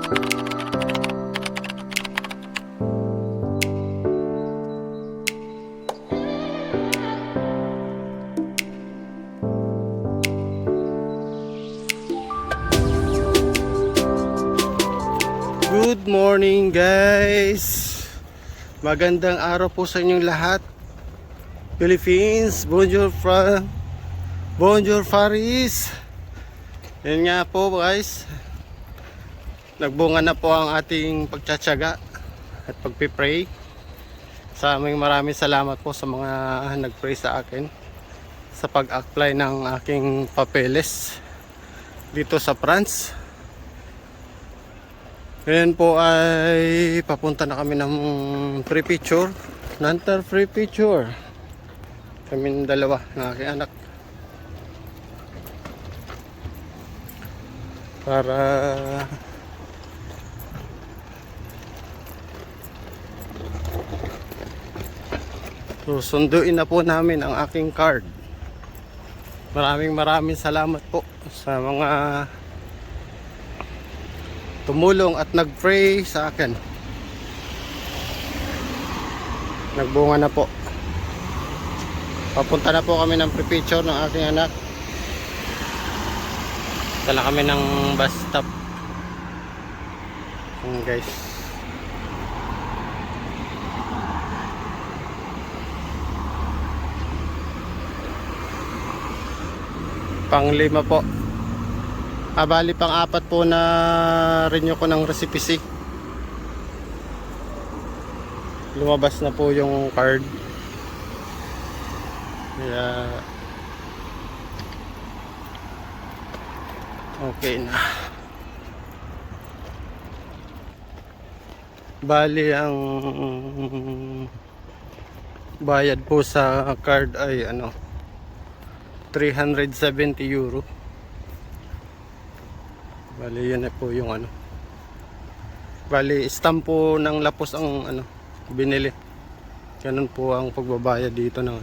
Good morning guys. Magandang araw po sa inyong lahat. Philippines, bonjour bonjour Faris. Yan nga po guys. Nagbunga na po ang ating pagtsatsaga at pagpipray. Maraming salamat po sa mga nagpray sa akin sa pag-apply ng aking papeles dito sa France. Ngayon po ay papunta na kami ng free picture. Nantar free picture. Kami dalawa ng aking anak. Para susunduin na po namin ang aking card. Maraming salamat po sa mga tumulong at nag-pray sa akin. Nagbunga na po. Papunta na po kami ng pre-picture ng aking anak. Tala kami ng bus stop. Guys. Pang-5 po. Bali pang-4 po na renew ko ng recipe C. Lumabas na po yung card. Kaya okay na. Bali ang bayad po sa card ay €370. Bali yan na po yung Bali stamp po ng lapos ang binili. Ganun po ang pagbabayad dito ng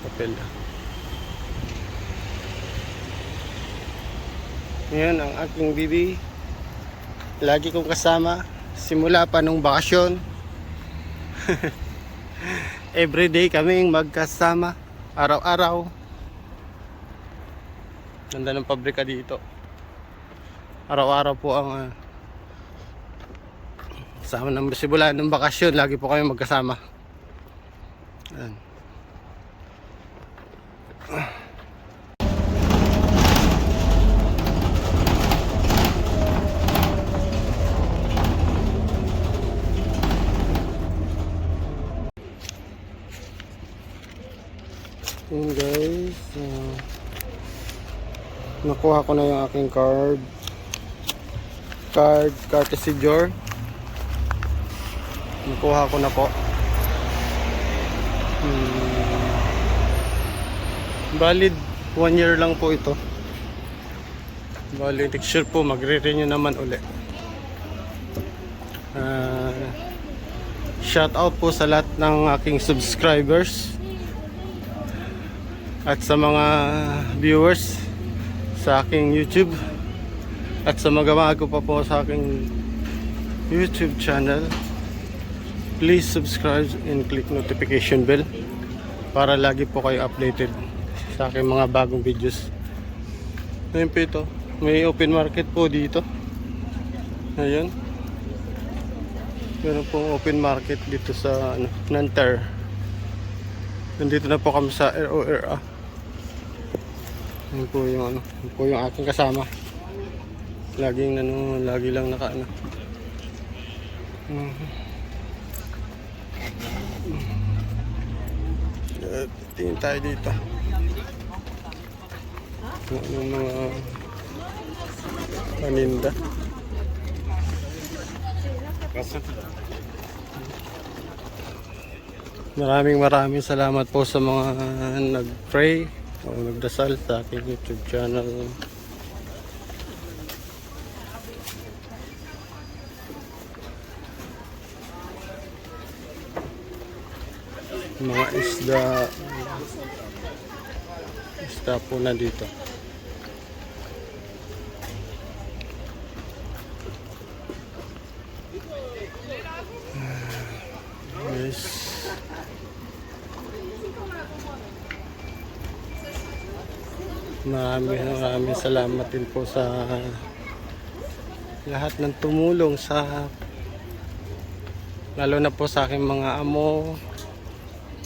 papel. Ngayon ang aking bibi. Lagi kong kasama simula pa nung bakasyon. Everyday kaming magkasama, araw-araw. Ganda ng pabrika dito. Araw-araw po ang kasama ng simula ng bakasyon. Lagi po kami magkasama. Ayan. Ayan guys, nakuha ko na yung aking card courtesy Jor. Nakuha ko na po. Valid 1 year lang po ito. Bali next year po magre-renew naman uli. Shout out po sa lahat ng aking subscribers at sa mga viewers sa aking YouTube at sa mga bago pa po sa aking YouTube channel. Please subscribe and click notification bell para lagi po kayo updated sa aking mga bagong videos. Ngayon po ito, may open market po dito. Ayan, meron pong open market dito sa Nantar. Nandito na po kami sa RORA. Yan po yung yung aking kasama. Lagi lang tingin tayo dito. Yung mga paninda. Maraming salamat po sa mga nag-pray o nagdasal sa aking YouTube channel. Mga isda po na dito. Maraming salamat din po sa lahat ng tumulong sa, lalo na po sa aking mga amo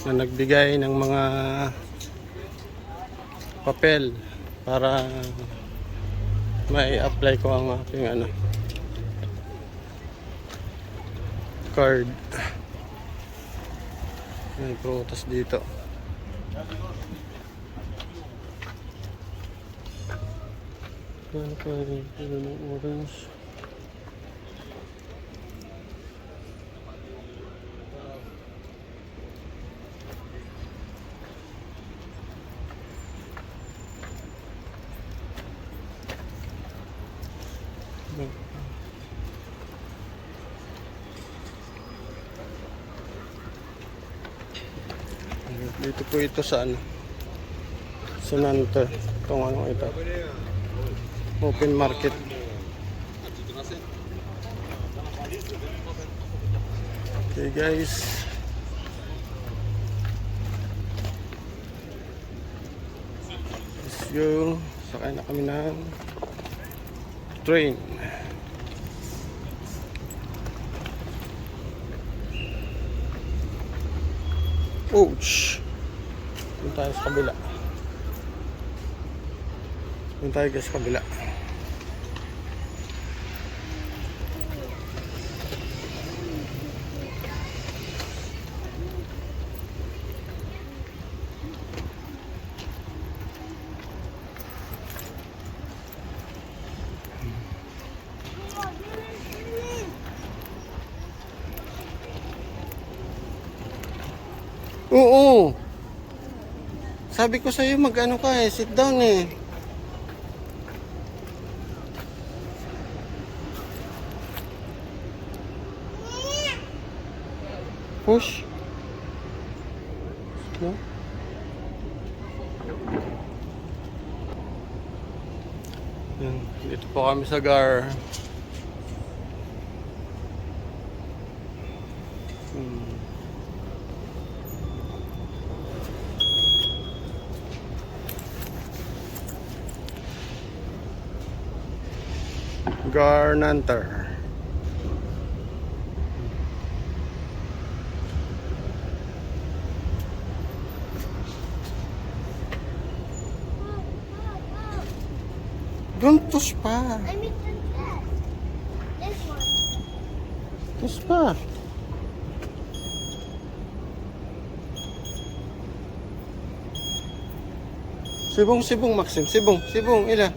na nagbigay ng mga papel para mai-apply ko ang aking card. May prutas dito. Ano pa rin ng orange? Dito po ito sa Sinante. Itong ito. Open market. Okay guys. Let's go. Sakay na kami ng train. Ouch! Doon tayo sa kabila. Doon tayo guys sa kabila. Oo. Sabi ko sa iyo mag-ano ka sit down Push. No? Yan, dito po kami sa GAR. Garnanter. Don't push pa. I mean, this one. Push pa. Sibong, Maxim. Sibong, ila.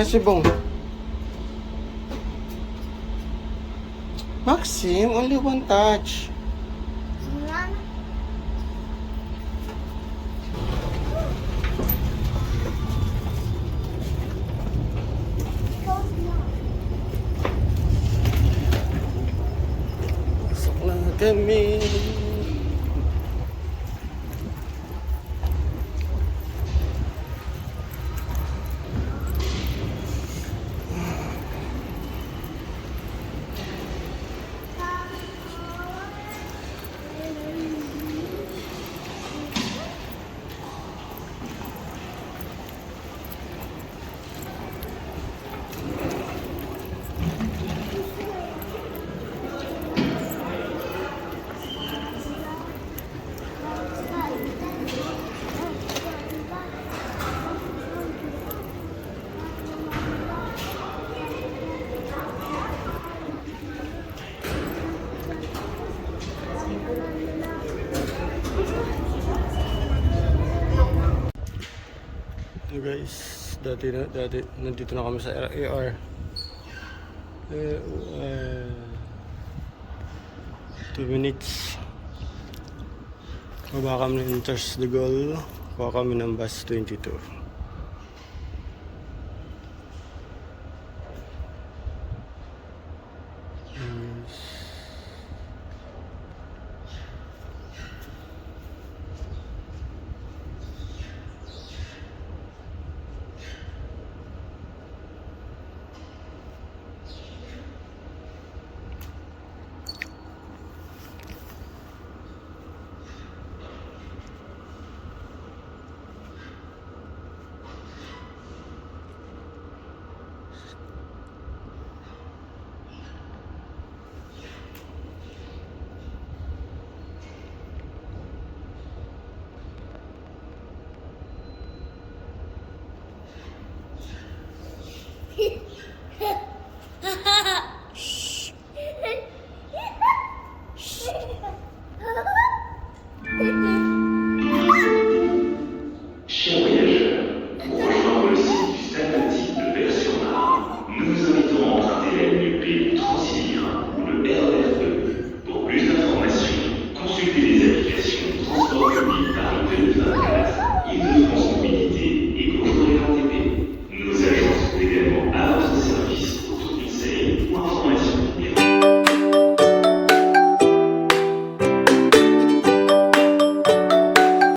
Sibong. Maxim, only one touch. Pasok na kami. Guys, dati nandito na kami sa AR. 2 minutes. Baba kami ng Charles de Gaulle. Kuha kami ng bus 22.